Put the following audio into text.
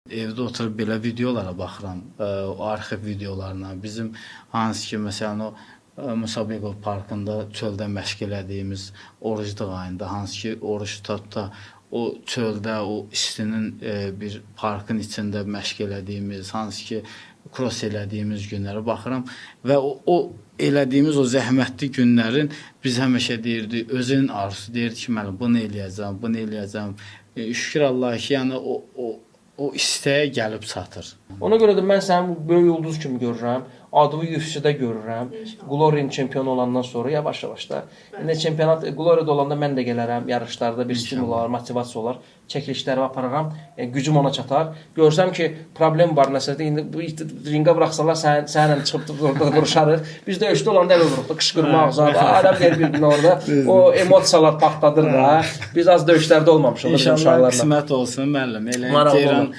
Evdə oturub belə videolara baxıram, o arxiv videolarına. Bizim hansı ki, məsələn, o Musa Beqov parkında çöldə məşq elədiyimiz orucluq ayında, hansı ki, oruç tutanda o çöldə, o istinin bir parkın içində məşq elədiyimiz, hansı ki, cross elədiyimiz günlərə baxıram və o elədiyimiz o zəhmətli günlərin biz həmişə deyirdik, özünün arzusu deyirdi ki, mən bunu eləyəcəm, bunu eləyəcəm. Şükür Allah ki, yəni o istəyə gəlib çatır. Ona görə də mən səni böyük ulduz kimi görürəm. Adını UFC-də görürəm. Glory-nin çempionu olandan sonra yavaş-yavaş da. İndi çempionat Glory-də olanda mən də gələrəm yarışlarda, bir stimul olar, motivasiya olar. Çəkilişlərimi apararam, gücüm ona çatar. Görsəm ki, problem var nəsədə, indi bu ringə buraxsalar sənlə çıxıb orada vuruşarıq. Biz döyüşdə olanda elə vururuq da, qışqırmaq, adam deyir bir-birinə orada. O emosiyalar partladır da. Biz az döyüşlərdə olmamışıq. İnşallah qismət olsun, müəllim. Elə deyirəm,